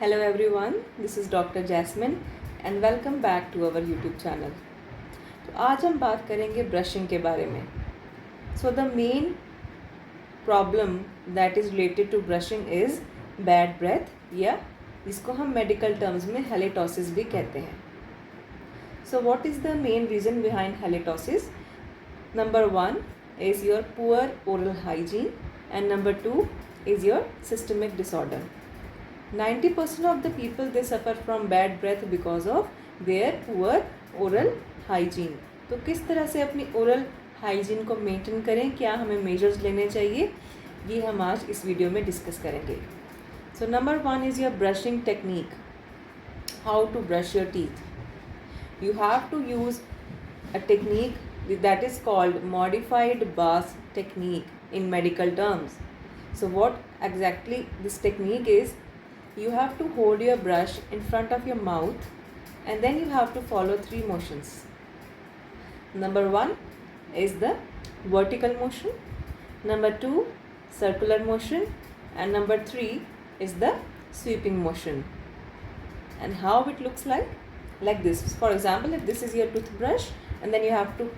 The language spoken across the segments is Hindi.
Hello everyone, this is Dr. Jasmine and welcome back to our YouTube channel. तो आज हम बात करेंगे ब्रशिंग के बारे में. So the main problem that is related to brushing is bad breath या जिसको हम medical terms में halitosis भी कहते हैं. So what is the main reason behind halitosis? Number 1 is your poor oral hygiene and number 2 is your systemic disorder. 90% of the people they suffer from bad breath because of their poor oral hygiene. तो किस तरह से अपनी oral hygiene को मेंटेन करें, क्या हमें मेजर्स लेने चाहिए, ये हम आज इस वीडियो में डिस्कस करेंगे. So number 1 is your brushing technique. How to brush your teeth. You have to use a technique that is called modified Bass technique in medical terms. So what exactly this technique is? You have to hold your brush in front of your mouth and then you have to follow 3 motions. Number 1 is the vertical motion, number 2 circular motion and number 3 is the sweeping motion. And how it looks like this. For example, if this is your toothbrush and then you have to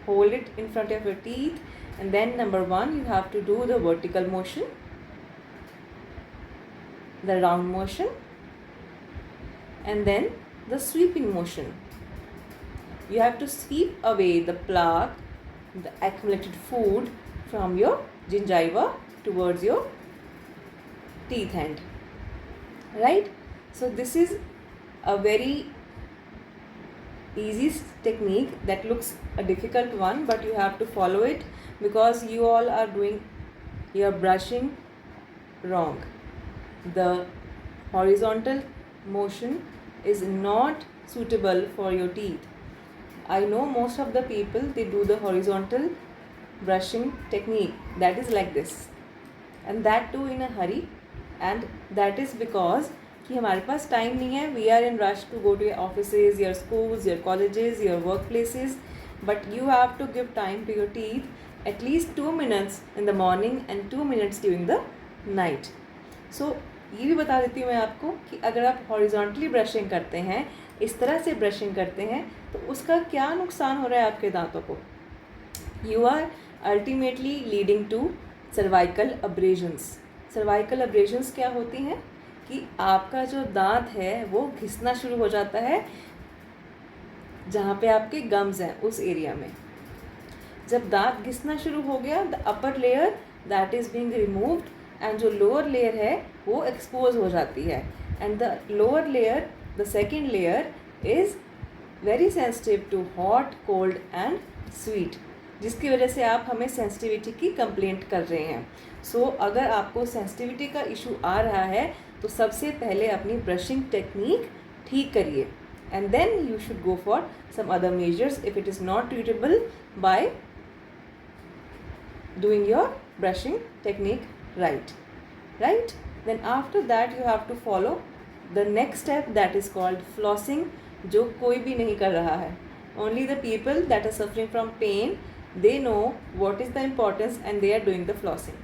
hold it in front of your teeth and then number 1 you have to do the vertical motion, the round motion and then the sweeping motion. You have to sweep away the plaque, the accumulated food from your gingiva towards your teeth end, right? So this is a very easy technique that looks a difficult one, but you have to follow it because you all are doing your brushing wrong. The horizontal motion is not suitable for your teeth. I know most of the people they do the horizontal brushing technique that is like this and that too in a hurry, and that is because कि हमारे पास टाइम नहीं है. We are in rush to go to your offices, your schools, your colleges, your workplaces, but you have to give time to your teeth at least 2 minutes in the morning and 2 minutes during the night. So ये भी बता देती हूँ मैं आपको कि अगर आप हॉरिजॉन्टली ब्रशिंग करते हैं, इस तरह से ब्रशिंग करते हैं, तो उसका क्या नुकसान हो रहा है आपके दांतों को. You are ultimately leading to cervical abrasions. Cervical abrasions क्या होती हैं कि आपका जो दांत है वो घिसना शुरू हो जाता है जहाँ पे आपके गम्स हैं उस एरिया में. जब दांत घिसना शुरू हो गया, the upper layer that is being removed and जो लोअर लेयर है वो एक्सपोज हो जाती है. And the lower layer, the second layer is very sensitive to hot, cold and sweet, जिसकी वजह से आप हमें सेंसिटिविटी की कंप्लेंट कर रहे हैं. सो अगर आपको सेंसिटिविटी का इशू आ रहा है तो सबसे पहले अपनी ब्रशिंग टेक्निक ठीक करिए and then you should go for some other measures if it is not treatable by doing your brushing technique right. Then after that you have to follow the next step that is called flossing, जो कोई भी नहीं कर रहा है. Only the people that are suffering from pain, they know what is the importance and they are doing the flossing.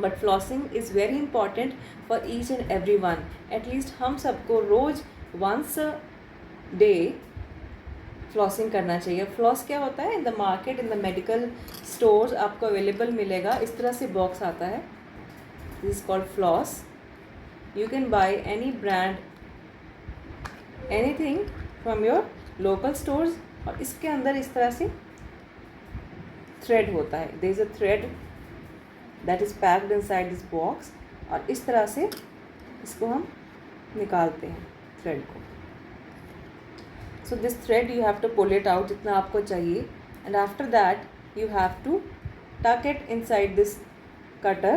But flossing is very important for each and every one. At least हम सबको रोज़ once a day फ्लॉसिंग करना चाहिए. फ्लॉस क्या होता है? In the market, in the medical stores आपको अवेलेबल मिलेगा. इस तरह से बॉक्स आता है. This is called floss. You can buy any brand, anything from your local stores. और इसके अंदर इस तरह से थ्रेड होता है. There is a thread that is packed inside this box और इस तरह से इसको हम निकालते हैं थ्रेड को. So this thread you have to pull it out जितना आपको चाहिए and after that you have to tuck it inside this cutter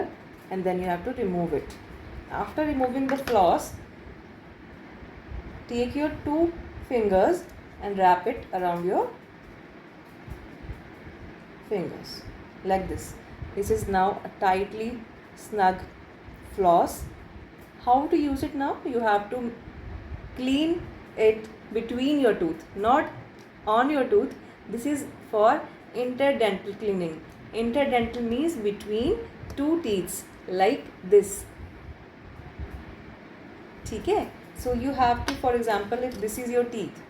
and then you have to remove it. After removing the floss, take your 2 fingers and wrap it around your fingers like this. This is now a tightly snug floss. How to use it now? You have to clean it between your tooth, not on your tooth. This is for interdental cleaning. Interdental means between 2 teeth like this. ठीक है. So you have to, for example, if this is your teeth,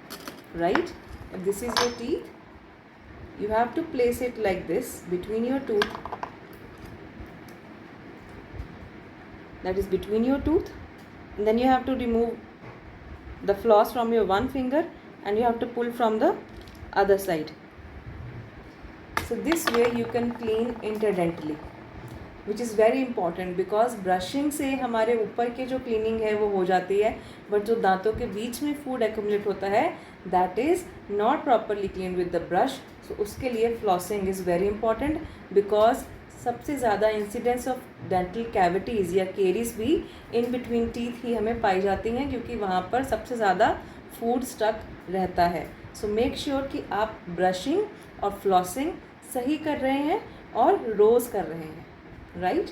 right? If this is your teeth, you have to place it like this between your tooth. That is between your tooth. And then you have to remove the floss from your one finger and you have to pull from the other side. So this way you can clean interdentally, which is very important because brushing से हमारे ऊपर के जो क्लीनिंग है वो हो जाती है, बट जो दांतों के बीच में फूड एक्यूमुलेट होता है that is not properly clean with the brush. So उसके लिए flossing is very important because सबसे ज़्यादा इंसिडेंस ऑफ डेंटल कैविटीज़ या केरीज भी इन बिटवीन टीथ ही हमें पाई जाती हैं क्योंकि वहाँ पर सबसे ज़्यादा फूड स्टक रहता है. सो मेक श्योर कि आप ब्रशिंग और फ्लॉसिंग सही कर रहे हैं और रोज़ कर रहे हैं. Right?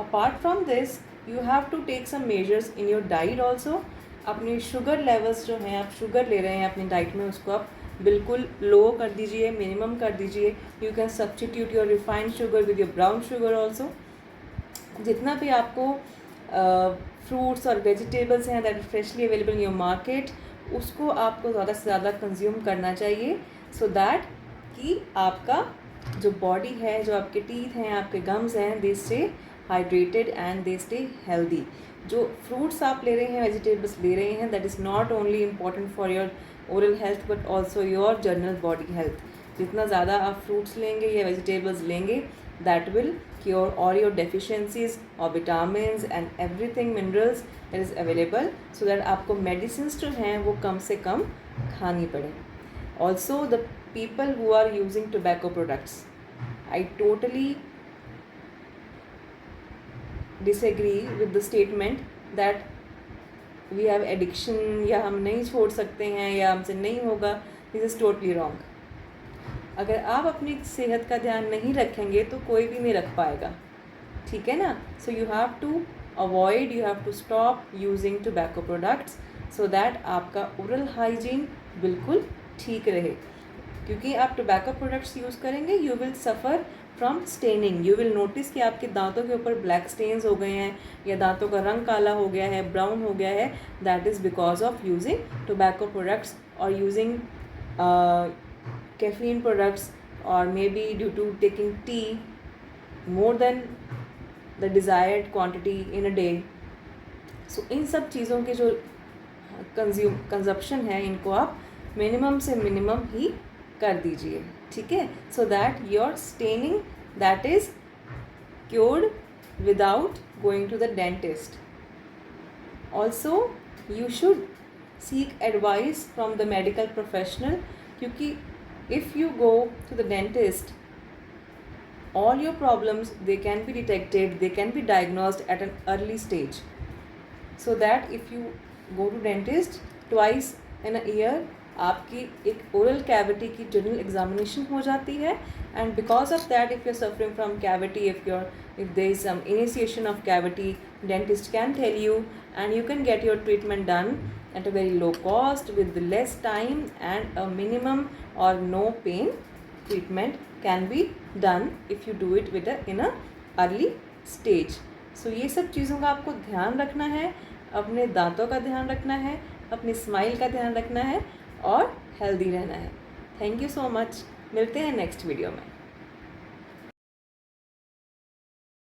Apart from this, you have to take some measures in your diet also. अपनी शुगर लेवल्स जो हैं, आप शुगर ले रहे हैं अपनी डाइट में, उसको आप बिल्कुल लो कर दीजिए, मिनिमम कर दीजिए. You can substitute your refined sugar with your brown sugar also. जितना भी आपको फ्रूट्स और वेजिटेबल्स हैं that freshly available in your market, उसको आपको ज़्यादा से ज़्यादा कंज्यूम करना चाहिए सो दैट कि आपका जो बॉडी है, जो आपके टीथ हैं, आपके गम्स हैं, they stay hydrated and they stay healthy. जो फ्रूट्स आप ले रहे हैं, वेजिटेबल्स ले रहे हैं, that is not only important for your oral health but also your general body health. जितना ज़्यादा आप फ्रूट्स लेंगे या वेजिटेबल्स लेंगे that will cure all your deficiencies और vitamins and everything minerals that is available so that आपको मेडिसिन्स जो हैं वो कम से कम खानी पड़े. Also the people who are using tobacco products, I totally disagree with the statement that we have addiction या हम नहीं छोड़ सकते हैं या हमसे नहीं होगा. This is totally wrong. अगर आप अपनी सेहत का ध्यान नहीं रखेंगे तो कोई भी नहीं रख पाएगा, ठीक है ना. So you have to avoid, you have to stop using tobacco products so that आपका oral hygiene बिल्कुल ठीक रहे. क्योंकि आप टोबैको प्रोडक्ट्स यूज़ करेंगे you will suffer from staining. You will notice कि आपके दांतों के ऊपर ब्लैक स्टेन्स हो गए हैं या दांतों का रंग काला हो गया है, ब्राउन हो गया है. That is because of using tobacco products और यूजिंग कैफीन प्रोडक्ट्स और may be due to taking tea more than the desired quantity in a day. So in सब चीज़ों के जो कंजप्शन है इनको आप मिनिमम से मिनिमम ही कर दीजिए, ठीक है. So that your staining that is cured without going to the dentist. Also you should seek advice from the medical professional क्योंकि if you go to the dentist all your problems they can be detected, they can be diagnosed at an early stage, so that if you go to dentist twice in a year आपकी एक ओरल कैविटी की जनरल एग्जामिनेशन हो जाती है. And because of that if you are suffering from cavity, if there is some initiation of cavity, dentist can tell you and you can get your treatment done at a very low cost with less time and a minimum or no pain. Treatment can be done if you do it with in a early stage. So ये सब चीज़ों का आपको ध्यान रखना है, अपने दांतों का ध्यान रखना है, अपनी स्माइल का ध्यान रखना है और हेल्दी रहना है. Thank you so much. मिलते हैं नेक्स्ट वीडियो में.